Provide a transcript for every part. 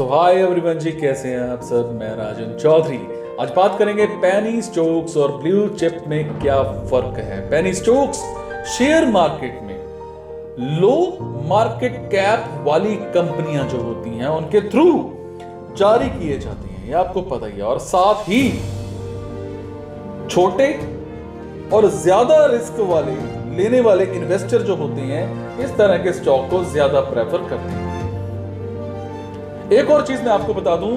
Hi everyone जी, कैसे हैं आप सब। मैं राजन चौधरी। आज बात करेंगे पेनी स्टोक्स और ब्लू चिप में क्या फर्क है। पेनी स्टोक्स शेयर मार्केट में लो मार्केट कैप वाली कंपनियां जो होती हैं उनके थ्रू जारी किए जाते हैं, ये आपको पता ही है। और साथ ही छोटे और ज्यादा रिस्क वाले लेने वाले इन्वेस्टर जो होते हैं इस तरह के स्टॉक को ज्यादा प्रेफर करते हैं। एक और चीज मैं आपको बता दूं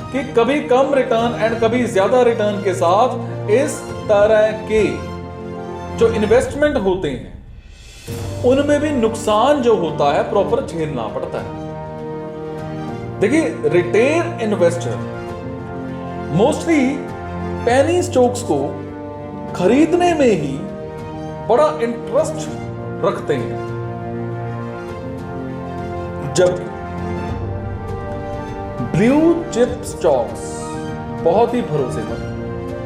कि कभी कम रिटर्न एंड कभी ज्यादा रिटर्न के साथ इस तरह के जो इन्वेस्टमेंट होते हैं उनमें भी नुकसान जो होता है प्रॉपर झेलना पड़ता है। देखिए, retail investor mostly penny stocks को खरीदने में ही बड़ा इंटरेस्ट रखते हैं, जबकि ब्लू चिप स्टॉक्स बहुत ही भरोसेमंद,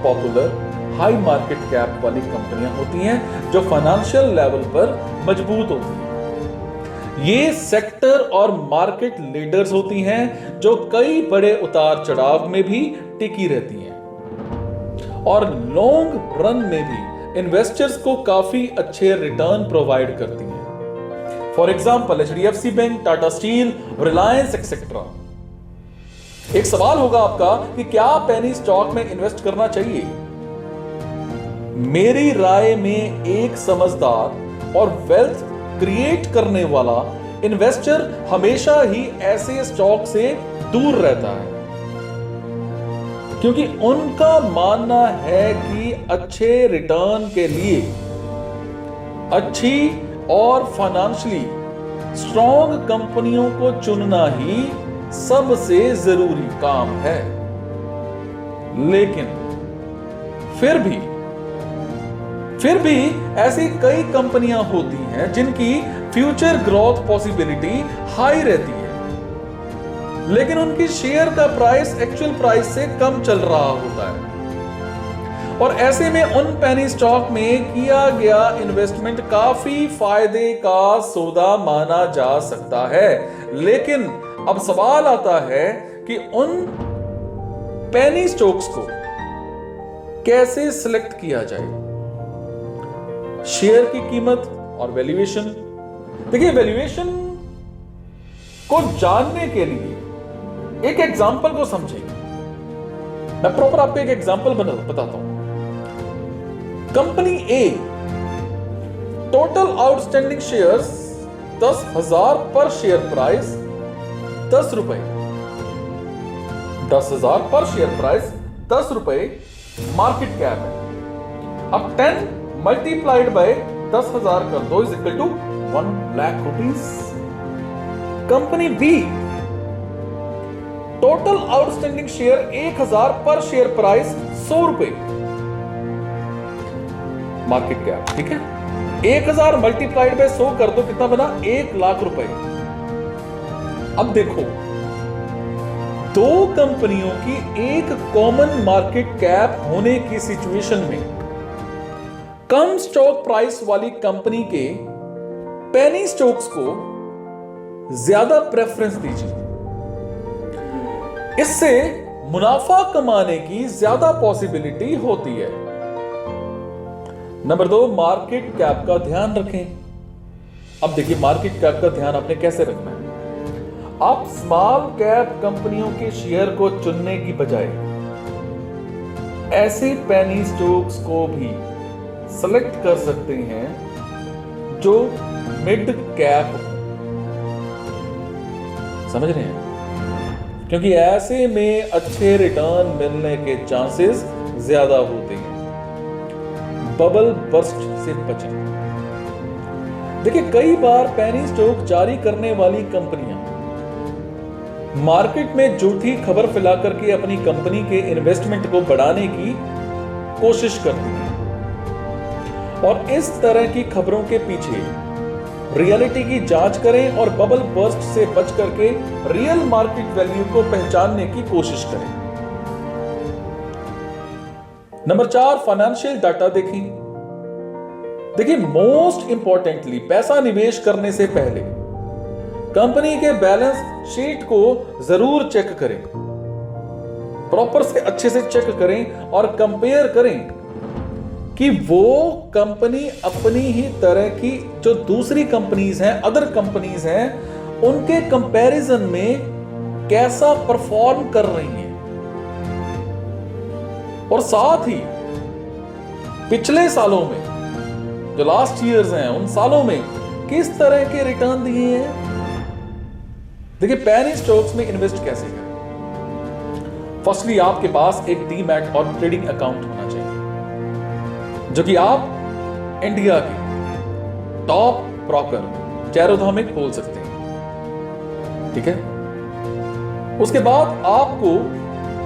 पॉपुलर, हाई मार्केट कैप वाली कंपनियां होती हैं जो फाइनेंशियल लेवल पर मजबूत होती हैं। ये सेक्टर और मार्केट लीडर्स होती हैं जो कई बड़े उतार चढ़ाव में भी टिकी रहती हैं और लॉन्ग रन में भी इन्वेस्टर्स को काफी अच्छे रिटर्न प्रोवाइड करती हैं। For example HDFC bank, Tata steel, Reliance etcetera. एक सवाल होगा आपका कि क्या पेनी स्टॉक में इन्वेस्ट करना चाहिए? मेरी राय में एक समझदार और वेल्थ क्रिएट करने वाला इन्वेस्टर हमेशा ही ऐसे स्टॉक से दूर रहता है, क्योंकि उनका मानना है कि अच्छे रिटर्न के लिए अच्छी और फाइनेंशियली स्ट्रॉन्ग कंपनियों को चुनना ही सबसे जरूरी काम है। लेकिन फिर भी ऐसी कई कंपनियां होती हैं जिनकी फ्यूचर ग्रोथ पॉसिबिलिटी हाई रहती है, लेकिन उनकी शेयर का प्राइस एक्चुअल प्राइस से कम चल रहा होता है। और ऐसे में उन पेनी स्टॉक में किया गया इन्वेस्टमेंट काफी फायदे का सौदा माना जा सकता है। लेकिन अब सवाल आता है कि उन पेनी स्टॉक्स को कैसे सिलेक्ट किया जाए। शेयर की कीमत और वैल्यूएशन। देखिए, वैल्यूएशन को जानने के लिए एक एग्जांपल को समझिए। मैं प्रॉपर आपको एक एग्जांपल बताता हूं। कंपनी ए, टोटल आउटस्टैंडिंग शेयर्स 10,000 पर शेयर प्राइस 10 रुपए। 10,000 पर शेयर प्राइस 10 रुपए मार्केट कैप है। अब 10 मल्टीप्लाइड बाय 10,000 कर दो is equal to 1 lakh rupees. Company B, total outstanding share 1,000 per share price 100 रुपए मार्केट कैप। ठीक है, 1,000 मल्टीप्लाइड बाय 100 कर दो, कितना बना? 1 लाख रुपए। अब देखो, दो कंपनियों की एक कॉमन मार्केट कैप होने की सिचुएशन में कम स्टॉक प्राइस वाली कंपनी के पेनी स्टॉक्स को ज्यादा प्रेफरेंस दीजिए। इससे मुनाफा कमाने की ज्यादा पॉसिबिलिटी होती है। नंबर 2, मार्केट कैप का ध्यान रखें। अब देखिए, मार्केट कैप का ध्यान आपने कैसे रखना है। आप स्मॉल कैप कंपनियों के शेयर को चुनने की बजाय ऐसे पेनी स्टॉक्स को भी सेलेक्ट कर सकते हैं जो मिड कैप, समझ रहे हैं? क्योंकि ऐसे में अच्छे रिटर्न मिलने के चांसेस ज्यादा होते हैं। बबल बर्स्ट से बचें। देखिए, कई बार पेनी स्टॉक जारी करने वाली कंपनियां मार्केट में झूठी खबर फैला करके अपनी कंपनी के इन्वेस्टमेंट को बढ़ाने की कोशिश करती हैं। और इस तरह की खबरों के पीछे रियलिटी की जांच करें और बबल बर्स्ट से बच करके रियल मार्केट वैल्यू को पहचानने की कोशिश करें। नंबर 4, फाइनेंशियल डाटा देखें। देखिए, मोस्ट इंपॉर्टेंटली पैसा निवेश करने से पहले कंपनी के बैलेंस शीट को जरूर चेक करें, प्रॉपर से अच्छे से चेक करें और कंपेयर करें कि वो कंपनी अपनी ही तरह की जो दूसरी कंपनीज हैं, अदर कंपनीज हैं, उनके कंपैरिजन में कैसा परफॉर्म कर रही हैं, और साथ ही पिछले सालों में जो लास्ट ईयर्स हैं उन सालों में किस तरह के रिटर्न दिए हैं। देखिए, पेनी स्टॉक्स में इन्वेस्ट कैसे करें। फर्स्टली आपके पास एक डीमैट और ट्रेडिंग अकाउंट होना चाहिए, जो कि आप इंडिया के टॉप ब्रोकर चैरोधा में खोल सकते हैं। ठीक है, उसके बाद आपको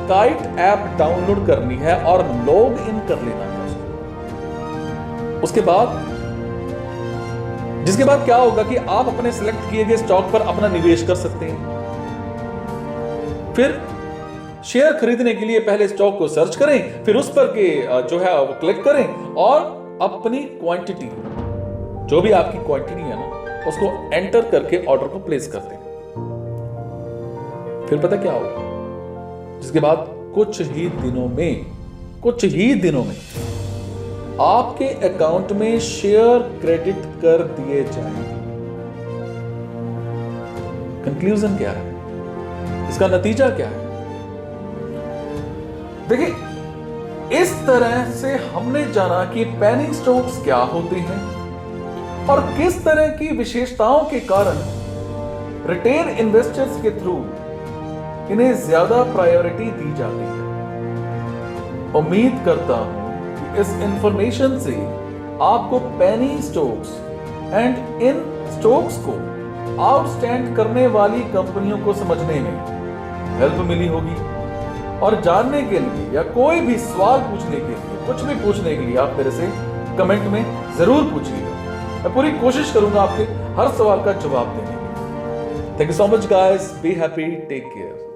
काइट ऐप डाउनलोड करनी है और लॉग इन कर लेना है उसके बाद, जिसके बाद क्या होगा कि आप अपने सिलेक्ट किए गए स्टॉक पर अपना निवेश कर सकते हैं। फिर शेयर खरीदने के लिए पहले स्टॉक को सर्च करें, फिर उस पर के जो है वो क्लिक करें और अपनी क्वांटिटी, जो भी आपकी क्वांटिटी है ना, उसको एंटर करके ऑर्डर को प्लेस कर दें। फिर पता क्या होगा, जिसके बाद कुछ ही दिनों में आपके अकाउंट में शेयर क्रेडिट कर दिए जाएंगे। कंक्लूजन क्या है, इसका नतीजा क्या है? देखिए, इस तरह से हमने जाना कि पेनी स्टॉक्स क्या होते हैं और किस तरह की विशेषताओं के कारण रिटेल इन्वेस्टर्स के थ्रू इन्हें ज्यादा प्रायोरिटी दी जाती है। उम्मीद करता हूं कि इस इंफॉर्मेशन से आपको penny stocks and in stocks को आउटस्टैंड करने वाली कंपनियों को समझने में हेल्प मिली होगी। और जानने के लिए या कोई भी सवाल पूछने के लिए, कुछ भी पूछने के लिए आप मेरे से कमेंट में जरूर पूछिएगा। मैं पूरी कोशिश करूंगा आपके हर सवाल का जवाब देने की। Thank you so much guys, be happy, take care.